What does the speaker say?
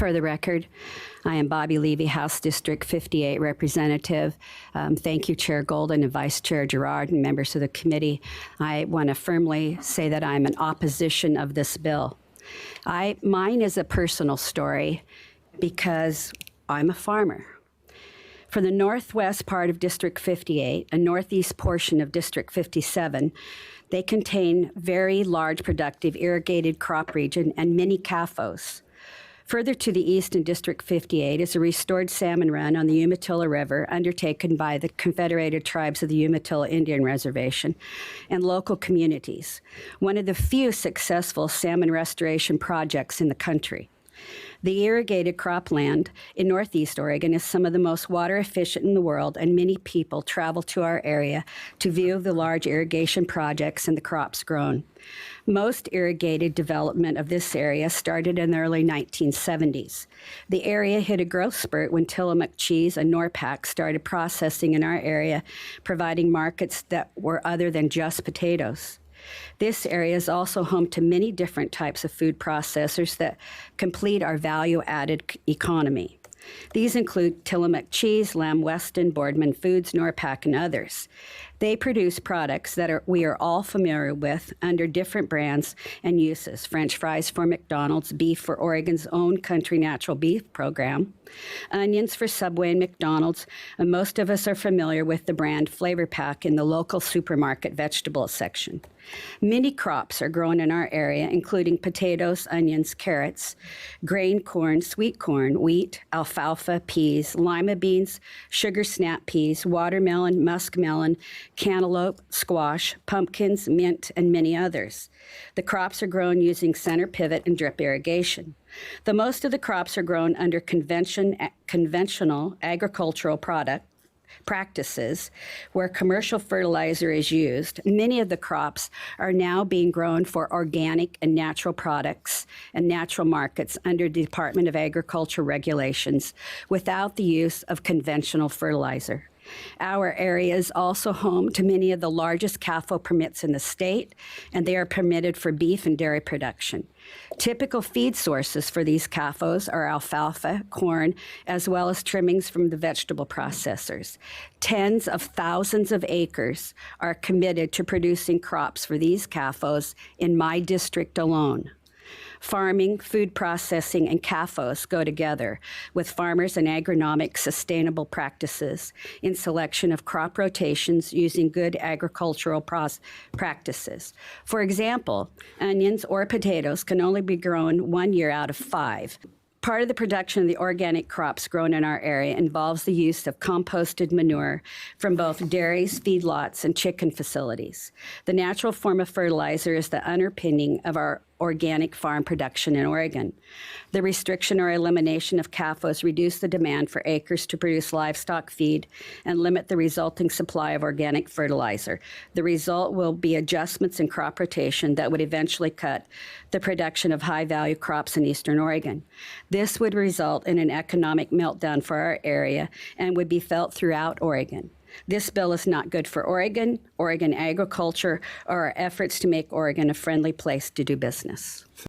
For the record, I am Bobby Levy, House District 58 Representative. Thank you, Chair Golden and Vice Chair Gerard and members of the committee. I want to firmly say that I'm in opposition of this bill. Mine is a personal story because I'm a farmer. For the northwest part of District 58 and northeast portion of District 57, they contain very large productive irrigated crop region and many CAFOs. Further to the east in District 58 is a restored salmon run on the Umatilla River undertaken by the Confederated Tribes of the Umatilla Indian Reservation and local communities, one of the few successful salmon restoration projects in the country. The irrigated cropland in northeast Oregon is some of the most water efficient in the world, and many people travel to our area to view the large irrigation projects and the crops grown. Most irrigated development of this area started in the early 1970s. The area hit a growth spurt when Tillamook cheese and Norpac started processing in our area, providing markets that were other than just potatoes. This area is also home to many different types of food processors that complete our value-added economy. These include Tillamook Cheese, Lamb Weston, Boardman Foods, Norpac, and others. They produce products that we are all familiar with under different brands and uses. French fries for McDonald's, beef for Oregon's own Country Natural Beef program, onions for Subway and McDonald's, and most of us are familiar with the brand Flavor Pack in the local supermarket vegetable section. Many crops are grown in our area, including potatoes, onions, carrots, grain corn, sweet corn, wheat, alfalfa, peas, lima beans, sugar snap peas, watermelon, muskmelon, cantaloupe, squash, pumpkins, mint, and many others. The crops are grown using center pivot and drip irrigation. The most of the crops are grown under conventional agricultural practices where commercial fertilizer is used. Many of the crops are now being grown for organic and natural products and natural markets under the Department of Agriculture regulations without the use of conventional fertilizer. Our area is also home to many of the largest CAFO permits in the state, and they are permitted for beef and dairy production. Typical feed sources for these CAFOs are alfalfa, corn, as well as trimmings from the vegetable processors. Tens of thousands of acres are committed to producing crops for these CAFOs in my district alone. Farming, food processing, and CAFOs go together with farmers and agronomic sustainable practices in selection of crop rotations using good agricultural practices. For example, onions or potatoes can only be grown 1 year out of 5. Part of the production of the organic crops grown in our area involves the use of composted manure from both dairies, feedlots, and chicken facilities. The natural form of fertilizer is the underpinning of our organic farm production in Oregon. The restriction or elimination of CAFOs reduce the demand for acres to produce livestock feed and limit the resulting supply of organic fertilizer. The result will be adjustments in crop rotation that would eventually cut the production of high-value crops in eastern Oregon. This would result in an economic meltdown for our area and would be felt throughout Oregon. This bill is not good for Oregon, Oregon agriculture, or our efforts to make Oregon a friendly place to do business.